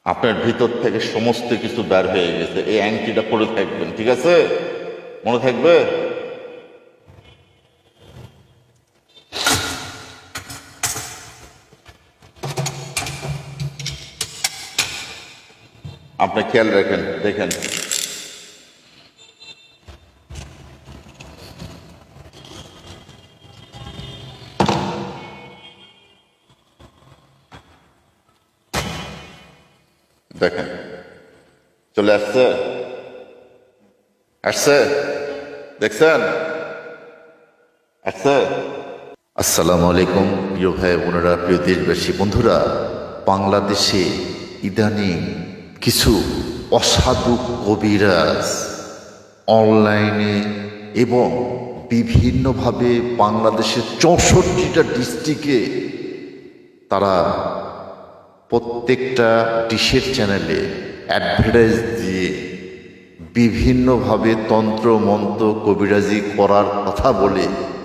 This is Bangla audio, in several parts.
আপনার ভিতর থেকে সমস্ত কিছু বের হয়ে গেছে। এই আংটিটা পরে থাকবেন, ঠিক আছে? মনে থাকবে? আপনি খেয়াল রাখেন, দেখেন। দেখেন, চলে আসছে, আসছে, দেখছেন? আসছে। আসসালামু আলাইকুম প্রিয় ভাই বোনেরা, প্রিয় দেশবাসী বন্ধুরা। বাংলাদেশে ইদানিং কিছু অসাধু কবিরাজ অনলাইনে এবং বিভিন্নভাবে বাংলাদেশের 64টা ডিস্ট্রিক্টে তারা প্রত্যেকটা ডিশের চ্যানেলে অ্যাডভার্টাইজ দিয়ে বিভিন্নভাবে তন্ত্র মন্ত্র কবিরাজি করার কথা বলে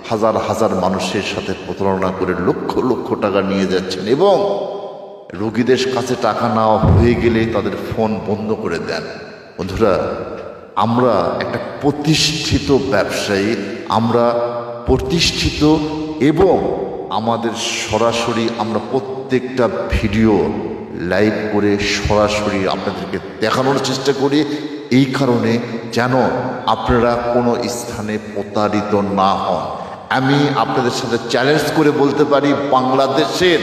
হাজার হাজার মানুষের সাথে প্রতারণা করে লক্ষ লক্ষ টাকা নিয়ে যাচ্ছেন এবং রোগীদের কাছে টাকা নেওয়া হয়ে গেলে তাদের ফোন বন্ধ করে দেন। বন্ধুরা, আমরা একটা প্রতিষ্ঠিত ব্যবসায়ী, আমরা প্রতিষ্ঠিত এবং আমাদের সরাসরি আমরা প্রত্যেকটা ভিডিও লাইভ করে সরাসরি আপনাদেরকে দেখানোর চেষ্টা করি, এই কারণে যেন আপনারা কোনো স্থানে প্রতারিত না হন। আমি আপনাদের সাথে চ্যালেঞ্জ করে বলতে পারি, বাংলাদেশের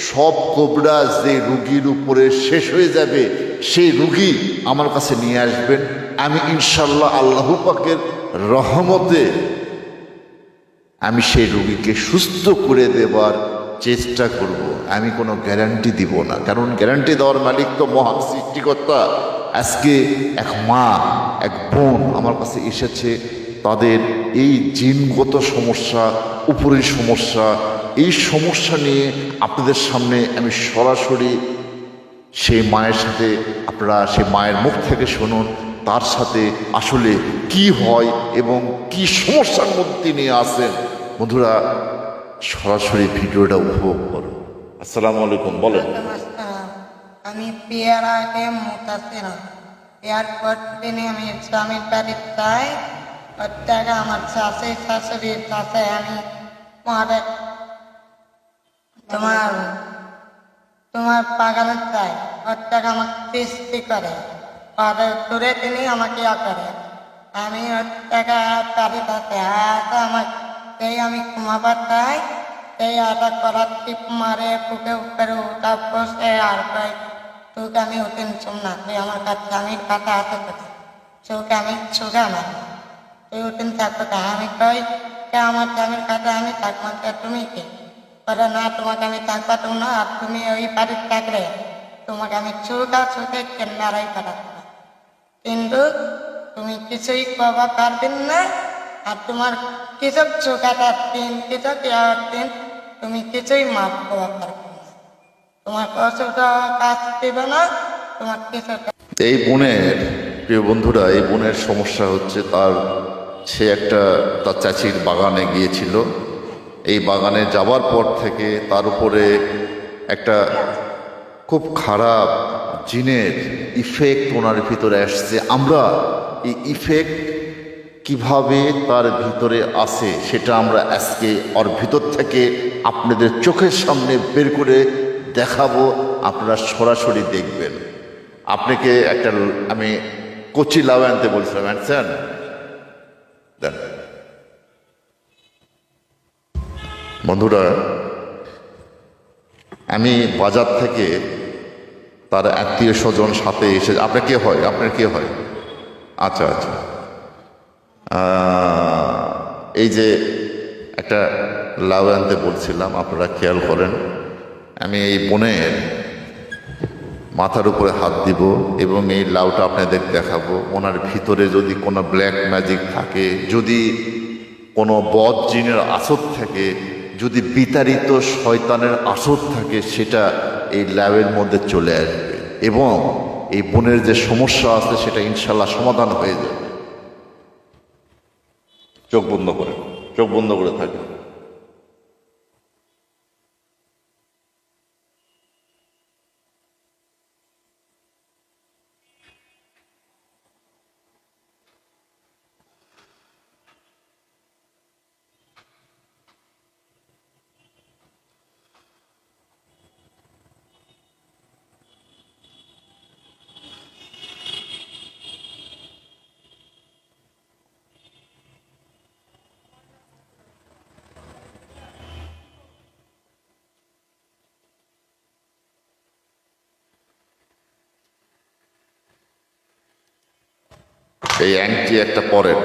সব কবিরাজ যে রুগীর উপরে শেষ হয়ে যাবে সেই রুগী আমার কাছে নিয়ে আসবেন। আমি ইনশাল্লাহ আল্লাহ পাকের রহমতে আমি সেই রুগীকে সুস্থ করে দেবার চেষ্টা করব। আমি কোনো গ্যারান্টি দিব না, কারণ গ্যারান্টি দেওয়ার মালিক তো মহান সৃষ্টিকর্তা। আজকে এক মা, এক বোন আমার কাছে এসেছে, তাদের এই জিনগত সমস্যা, উপরের সমস্যা, এই সমস্যা নিয়ে আপনাদের সামনে আমি সরাসরি সেই মায়ের সাথে, আপনারা সেই মায়ের মুখ থেকে শুনুন তার সাথে আসলে কি হয় এবং কি সমস্যার মধ্যে নিয়ে আসেন। বন্ধুরা, সরাসরি ভিডিওটা উপভোগ করুন। আসসালামু আলাইকুম, বলেন। আমি পেয়ারাকে মুতাসির এয়ারপোর্ট দিনে আমি স্বামীর বাড়ি চাই, ওর টাকা আমার শাশুড়ির কাছে আমি পরে তোমার তোমার পাগানো চাই, ওর টাকা আমাকে কিস্তি করে পরে দূরে তিনি আমাকে করে, আমি ওর টাকা বাড়ি থাকে আমার সেই আমি ঘুমাবার চাই, সেই আটা করার টিপ মারে বুকে উপরে উঠা বসে আর কই তোকে আমি উঠেন শুন না, তুই আমার কাছে আমি কাছে হাতে করছি চোখে আমি চোখে আমার তুই উঠেন থাকতো তা আমি কই কে আমার স্বামীর কাছে আমি থাকবো, তুমি কি বলে না তোমাকে আমি থাকবা তুমি না, আর তুমি ওই বাড়ির থাকলে তোমাকে আমি চোখে কেনারাই করাবো, কিন্তু তুমি কিছুই পাবা পারবেন না। আর তোমার কৃষক চোখাটার দিন কৃষক ইয়ার দিন তুমি কিছুই মাপ পাওয়া পারবে না, তোমার অসুবিধা কাজ দেবে না, তোমার কৃষক। এই বোনের, প্রিয় বন্ধুরা, এই বোনের সমস্যা হচ্ছে সে তার চাচির বাগানে গিয়েছিল। এই বাগানে যাবার পর থেকে তার উপরে একটা খুব খারাপ জিনের ইফেক্ট ওনার ভিতরে আসছে। আমরা এই ইফেক্ট কিভাবে তার ভিতরে আসে সেটা আমরা আজকে ওর ভিতর থেকে আপনাদের চোখের সামনে বের করে দেখাবো, আপনারা সরাসরি দেখবেন। আপনাকে আমি কচি লাউ আনতে বলছিলাম, আনছেন? দেন। বন্ধুরা, আমি বাজার থেকে তার আত্মীয় স্বজন সাথে এসে, আপনার কে হয়? আপনার কে হয়? আচ্ছা আচ্ছা, এই যে একটা লাউ আনতে বলছিলাম, আপনারা খেয়াল করেন। আমি এই বোনের মাথার উপরে হাত দিব এবং এই লাউটা আপনাদের দেখাবো। ওনার ভিতরে যদি কোনো ব্ল্যাক ম্যাজিক থাকে, যদি কোনো বদ জিনের আসর থাকে, যদি বিতাড়িত শয়তানের আসর থাকে, সেটা এই লাউয়ের মধ্যে চলে আসবে এবং এই বোনের যে সমস্যা আছে সেটা ইনশাল্লাহ সমাধান হয়ে যাবে। চোখ বন্ধ করে, চোখ বন্ধ করে থাকে। এই আংটি একটা পরেন,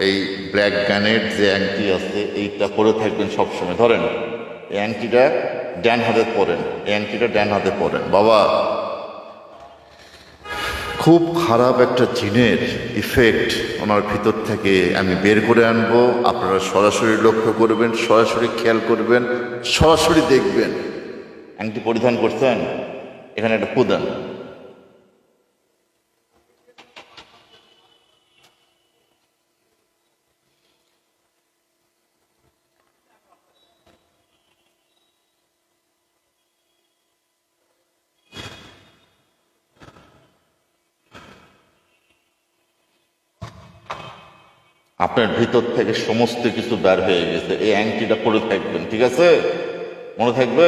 এই ব্ল্যাক গ্যানেট যে আংটি আছে এইটা পরে থাকবেন সবসময়। ধরেন এই আংটিটা ডান হাতে পরেন, এই আংটিটা ডান হাতে পরেন। বাবা, খুব খারাপ একটা জিনের ইফেক্ট ওনার ভিতর থেকে আমি বের করে আনবো। আপনারা সরাসরি লক্ষ্য করবেন, সরাসরি খেয়াল করবেন, সরাসরি দেখবেন। আংটি পরিধান করছেন, এখানে একটা ফুদান। আপনার ভিতর থেকে সমস্ত কিছু বের হয়ে গেছে। এই আংটিটা পরে থাকবেন, ঠিক আছে? মনে থাকবে?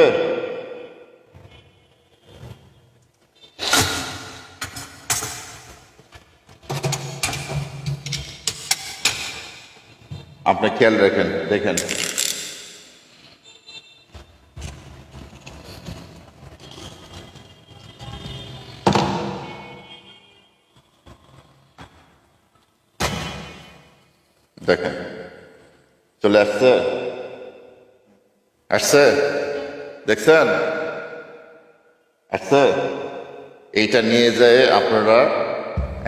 আপনি খেয়াল রাখেন, দেখেন। দেখেন চলে আসছে, আসছে, দেখছেন আসছে। এইটা নিয়ে যায় আপনারা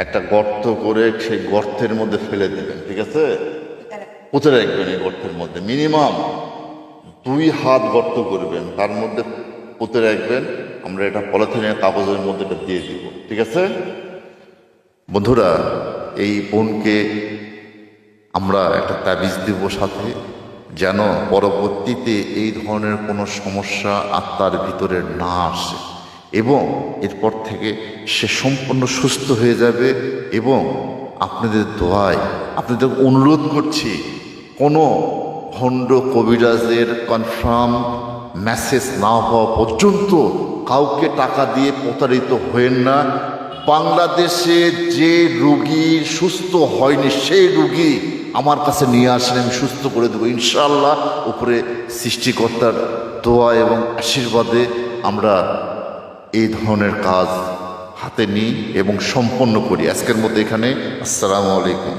একটা গর্ত করে সেই গর্তের মধ্যে ফেলে দেবেন, ঠিক আছে? পুঁতে রাখবেন এই গর্তের মধ্যে, মিনিমাম 2 হাত গর্ত করবেন, তার মধ্যে পুঁতে রাখবেন। আমরা এটা পলিথিনের কাগজের মধ্যে এটা দিয়ে দিব, ঠিক আছে? বন্ধুরা, এই বোনকে আমরা একটা তাবিজ দিব সাথে, যেন পরবর্তীতে এই ধরনের কোনো সমস্যা আত্মার ভিতরে না আসে, এবং এরপর থেকে সে সম্পূর্ণ সুস্থ হয়ে যাবে। এবং আপনাদের দোয়ায় আপনাদের অনুরোধ করছি, কোনো ভণ্ড কবিরাজের কনফার্ম মেসেজ না হওয়া পর্যন্ত কাউকে টাকা দিয়ে প্রতারিত হয়েন না। বাংলাদেশে যে রুগী সুস্থ হয়নি সেই রুগী আমার কাছে নিয়ে আসেন, আমি সুস্থ করে দেবো ইনশাআল্লাহ। উপরে সৃষ্টিকর্তার দোয়া এবং আশীর্বাদে আমরা এই ধরনের কাজ হাতে নিই এবং সম্পন্ন করি। আজকের মতো এখানে। আসসালামু আলাইকুম।